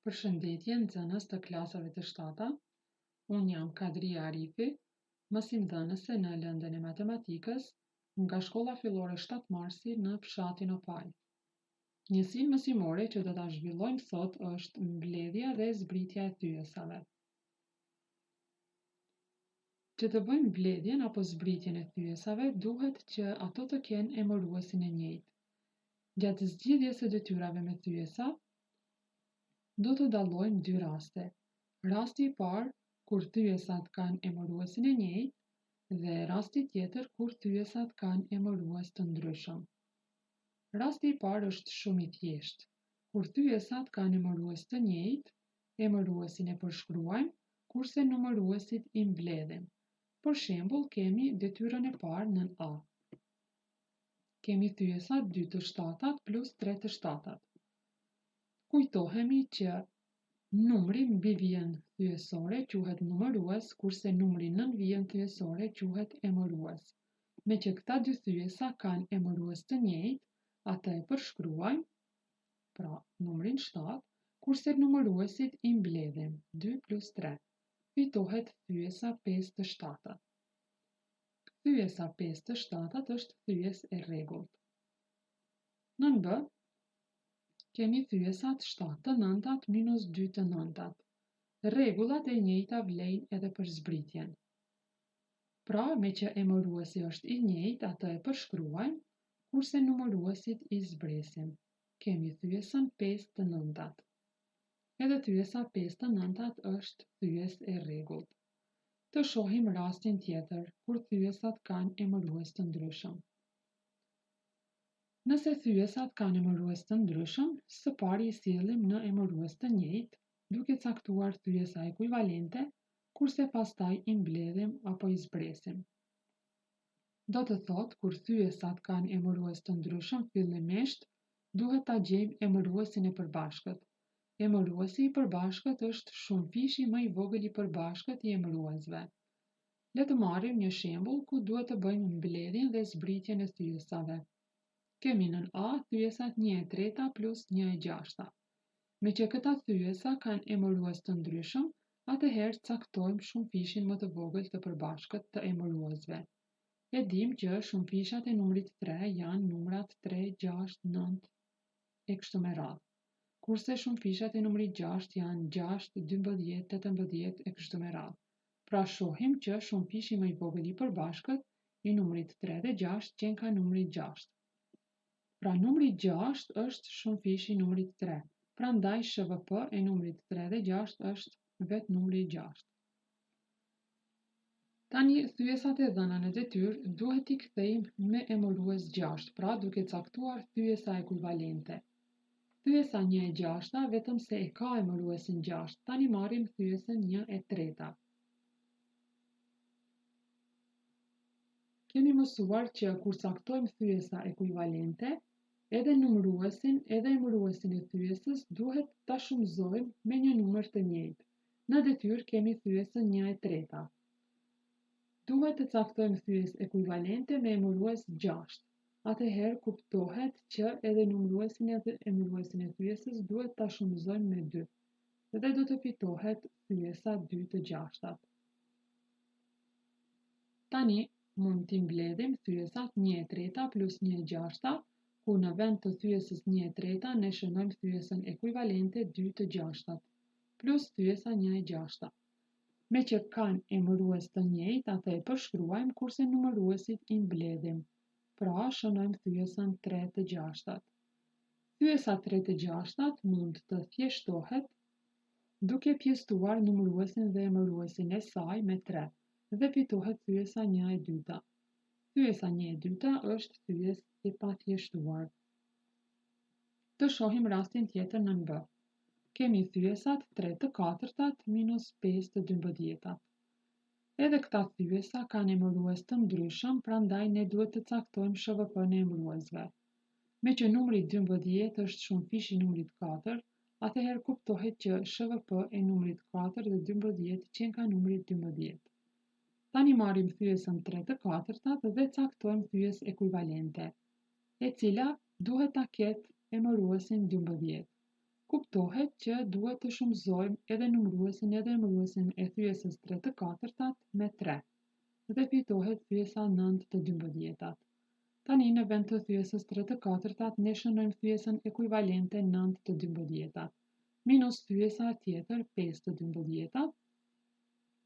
Përshëndetje nxënës të klasave të shtata, unë jam Kadria Arifi, mësimdhënëse në lëndën e matematikës nga shkolla fillore 7 Marsi në fshatin Opaj. Njësinë mësimore që do ta zhvillojmë sot është mbledhja dhe zbritja e thyesave. Që të bëjmë mbledhjen apo zbritjen e thyesave, duhet që ato të kenë emëruesin e njëjtë. Gjatë zgjidhjes së detyrave me thyesa, do të dallojmë dy raste. Rasti i parë kur thyesat kanë emëruesin e njëjtë dhe rasti tjetër kur thyesat kanë emërues të ndryshëm. Rasti i parë është shumë i thjeshtë. Kur thyesat kanë emërues të njëjtë, emëruesin e përshkruajmë, kurse numëruesit i mbledhim. Për shembull, kemi detyrën e parë nën A. Kemi thyesat 2 të shtatat plus 3 të shtatat. Kujtohemi që numri mbi vijën thyesore quhet numërues, kurse numri nën vijën thyesore quhet emërues. Me që këta dy thyesa kanë emërues të njëjtë, atë e përshkruajmë, pra numrin 7, kurse numëruesit i mbledhim 2 plus 3. Fitohet thyesa 5 të shtatat. Thyesa 5 të shtatat është thyes e rregullt. Nën B, kemi thyesat 7 të nëntat minus 2 të nëntat. Rregullat e njëjta vlejnë edhe për zbritjen. Pra, me që emëruesi është i njëjtë, atë e përshkruajmë, kurse numëruesit i zbresim. Kemi thyesën 5 të nëntat. Edhe thyesa 5 të nëntat është thyes e rregullt. Të shohim rastin tjetër, kur thyesat kanë emërues të ndryshëm. Nëse thyesat kanë emërues të ndryshëm, së pari i sjellim në emërues të njëjtë, duke caktuar thyesa ekuivalente, kurse pastaj i mbledhim apo i zbresim. Do të thotë, kur thyesat kanë emërues të ndryshëm, fillimisht duhet ta gjejmë emëruesin e përbashkët. Emëruesi i përbashkët është shumëfishi më i vogël i përbashkët i emëruesve. Le të marrim një shembull ku duhet të bëjmë mbledhjen dhe zbritjen e thyesave. Kemi nën A thyesat 1/3 plus 1/6. Me që këta thyesa kanë emërues të ndryshëm, atëherë caktojmë shumëfishin më të vogël të përbashkët të emëruesve. E dim që shumëfishat e numrit 3 janë numrat 3, 6, 9 e kështu me radhë. Kurse shumëfishat e numrit 6 janë 6, 12, 18 e kështu me radhë. Pra shohim që shumëfishi më i vogël i përbashkët i numrit 3 dhe 6 qenë ka numri 6. Pra numri 6 është shumëfishi i numrit 3. Prandaj SHVP e numrit 3 dhe 6 është vetë numri 6. Tani thyesat e dhëna në detyrë duhet i kthejmë me emërues 6, pra duke caktuar thyesa ekuivalente. Thyesa 1/6 vetëm se e ka emëruesin 6, tani marrim thyesën 1/3. Kemi mësuar që kur caktojmë thyesa ekuivalente, edhe numëruesin edhe emëruesin e thyesës duhet ta shumëzojmë me një numër të njëjtë. Në detyrë kemi thyesën 1/3. Duhet të caktojmë thyes ekuivalente me emërues 6. Atëherë kuptohet që edhe numëruesin edhe emëruesin e thyesës duhet ta shumëzojmë me 2. Dhe do të fitohet thyesa 2 të gjashtat. Tani mund t'i mbledhim thyesat 1/3 plus 1/6, ku në vend të thyesës 1/3 ne shënojmë thyesën ekuivalente 2 të gjashtat, plus thyesa 1/6. Me që kanë emërues të njëjtë, atë e përshkruajmë, kurse numëruesit i mbledhim. Pra shënojmë thyesën 3 të gjashtat. Thyesa 3 të gjashtat mund të thjeshtohet duke pjesëtuar numëruesin dhe emëruesin e saj me 3 dhe fitohet thyesa 1/2. Thyesa 1/2 është thyes i pathjeshtuar. Të shohim rastin tjetër nën B. Kemi thyesat 3 të 4-tat minus 5 të 12-tat. Edhe këta thyesa kanë emërues të ndryshëm, prandaj ne duhet të caktojmë SHVP-n e emëruesve. Me që numri 12 është shumëfishi i numrit 4, atëherë kuptohet që SHVP e numrit 4 dhe 12 qenë ka numri 12. Tani marrim thyesën 3 të 4-tat dhe caktojmë thyes ekuivalente, e cila duhet ta ketë emëruesin 12. kuptohet që duhet të shumëzojmë edhe numëruesin edhe emëruesin e thyesës 3 të katërtat me 3 dhe fitohet thyesa 9 të 12-tat. Tani në vend të thyesës 3 të katërtat ne shënojmë thyesën ekuivalente 9 të 12-tat minus thyesa tjetër 5 të 12-tat.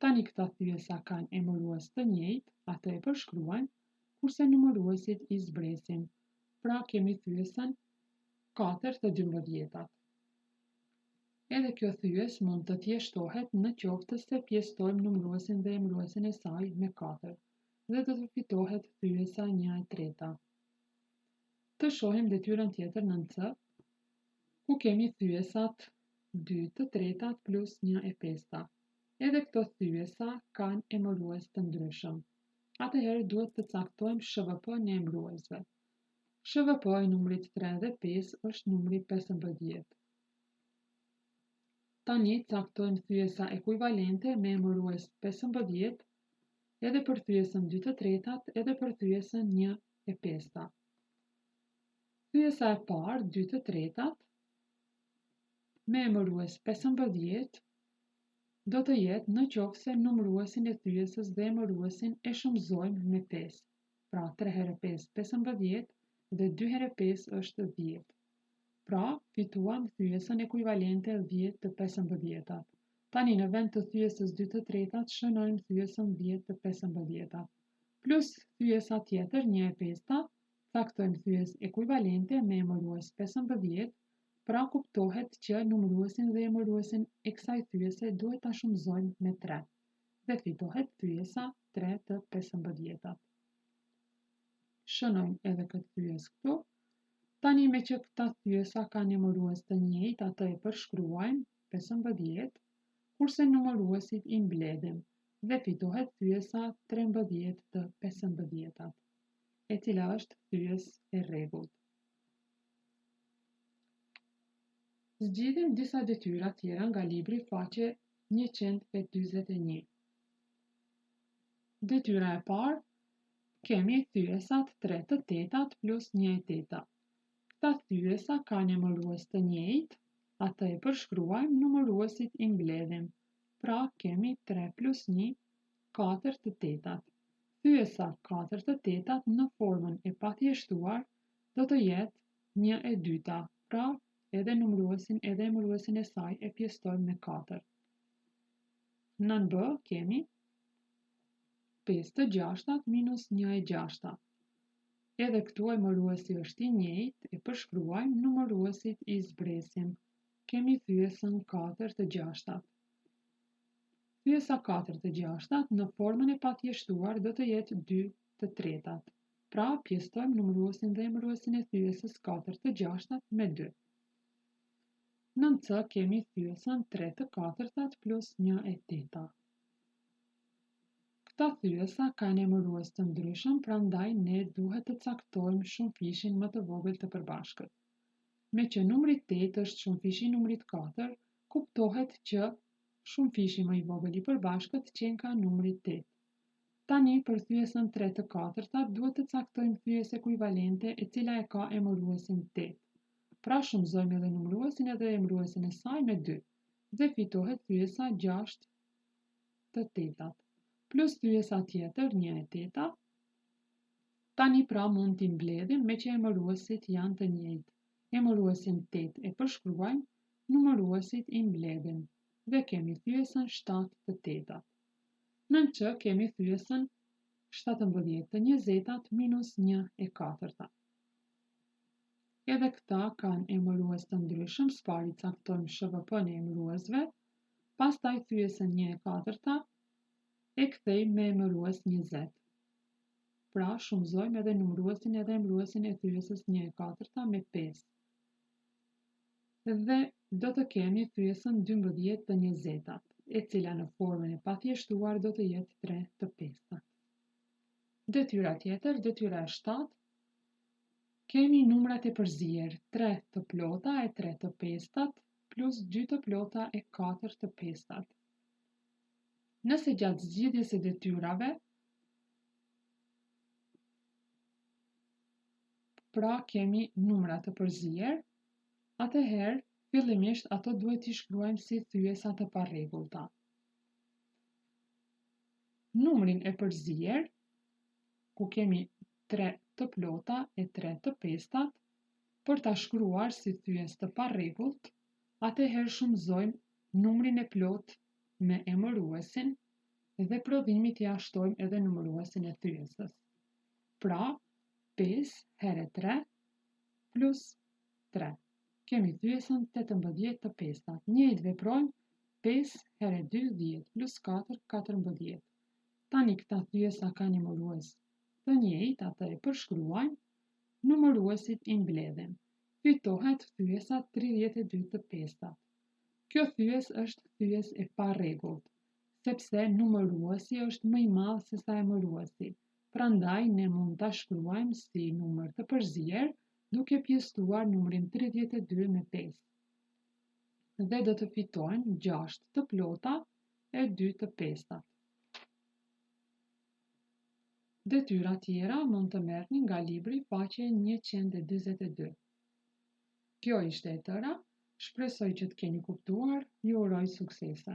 Tani këta thyesa kanë emërues të njëjtë, atë e përshkruajmë, kurse numëruesit i zbresim. Pra kemi thyesën 4 të 12-tat. Edhe kjo thyes mund të thjeshtohet në qoftë se pjestojmë numëruesin dhe emëruesin e saj me 4 dhe do të fitohet thyesa 1/3. Të shohim detyrën tjetër në C, ku kemi thyesat 2/3 plus 1/5. Edhe këto thyesa kanë emërues të ndryshëm. Atëherë duhet të caktojmë SHVP në emëruesve. SHVP i numrit 3 dhe 5 është numri 15. Tani caktojmë thyesa ekuivalente me emërues 15 edhe për thyesën 2/3 edhe për thyesën 1/5. Thyesa e parë 2/3 me emërues 15 do të jetë në qoftë se numëruesin e thyesës dhe emëruesin e shumëzojmë me 5. Pra 3 herë 5 15 dhe 2 herë 5 është 10. Pra, fituam thyesën ekuivalente 10 të 15-tat. Tani në vend të thyesës 2/3 shënojmë thyesën 10 të 15-tat. Plus thyesa tjetër 1/5, caktojmë thyes ekuivalente me emërues 15, pra kuptohet që numëruesin dhe emëruesin e kësaj thyese duhet ta shumëzojmë me 3 dhe fitohet thyesa 3 të 15-tat. Shënojmë edhe këtë thyes këtu. Tani me që këta thyesa kanë emërues të njëjtë, atë e përshkruajmë 15, kurse numëruesit i mbledhim dhe fitohet thyesa 13 të 15-tat, e cila është thyes e rregullt. Zgjidhim disa detyra tjera nga libri faqe 141. Detyra e parë, kemi thyesat 3/8 plus 1/8. Këta thyesa kanë emërues të njëjtë, atë e përshkruajmë, numëruesit i mbledhim. Pra kemi 3 plus 1, 4/8. Thyesa 4/8 në formën e pathjeshtuar do të jetë 1/2, pra edhe numëruesin edhe emëruesin e saj e pjestojmë me 4. Nën B kemi 5/6 minus 1/6. Edhe këtu emëruesi është i njëjtë, e përshkruajmë, numëruesit i zbresim. Kemi thyesën 4/6. Thyesa 4/6 në formën e pathjeshtuar do të jetë 2/3. Pra pjestojmë numëruesin dhe emëruesin e thyesës 4/6 me 2. Nën C kemi thyesën 3/4 plus 1/8. Këta thyesa kanë emërues të ndryshëm, prandaj ne duhet të caktojmë shumëfishin më të vogël të përbashkët. Me që numri 8 është shumëfishi i numrit 4, kuptohet që shumëfishi më i vogël i përbashkët qen ka numri 8. Tani për thyesën 3/4 duhet të caktojmë thyes ekuivalente e cila e ka emëruesin 8. Pra shumëzojmë edhe numëruesin edhe emëruesin e saj me 2 dhe fitohet thyesa 6/8. Plus thyesa tjetër 1/8. Tani pra mund t'i mbledhim me që emëruesit janë të njëjtë. Emëruesin 8 e përshkruajmë, numëruesit i mbledhim dhe kemi thyesën 7/8. Nën Q kemi thyesën 17/20 minus 1/4. Edhe këta kanë emërues të ndryshëm, s'pari caktojmë SHVP-n e emëruesve, pastaj thyesën 1/4 e kthejmë me emërues 20. Pra shumëzojmë edhe numëruesin edhe emëruesin e thyesës 1/4 me 5. Dhe do të kemi thyesën 12/20, e cila në formën e pathjeshtuar do të jetë 3/5. Detyra tjetër, detyra e 7, kemi numrat e përzier 3 të plota e 3/5 plus 2 të plota e 4/5. Nëse gjatë zgjidhjes së detyrave, pra kemi numra të përzier, atëherë Fillimisht ato duhet t'i shkruajmë si thyesa të parregullta. Numrin e përzier, ku kemi 3 të plota e 3 të pestat, për ta shkruar si thyes të parregullt, atëherë shumëzojmë numrin e plot me emëruesin dhe prodhimit ja shtojmë edhe numëruesin e thyesës. Pra, 5 herë 3 plus 3. Kemi thyesën 18 të pestat. Njëjtë veprojmë 5 herë 2 10 plus 4 14. Tani këta thyesa ka numërues të njëjtë, atë e përshkruajmë, numëruesit i mbledhim. Fitohet thyesa 32 të pestat. Kjo thyes është thyes e parregullt, sepse numëruesi është më i madh se sa emëruesi. Prandaj ne mund ta shkruajmë si numër të përzier duke pjesëtuar numrin 32 me 5. Dhe do të fitojmë 6 të plota e 2 të pestat. Detyra tjera mund të merrni nga libri faqe 142. Kjo ishte e tëra, shpresoj që të keni kuptuar, ju uroj suksese.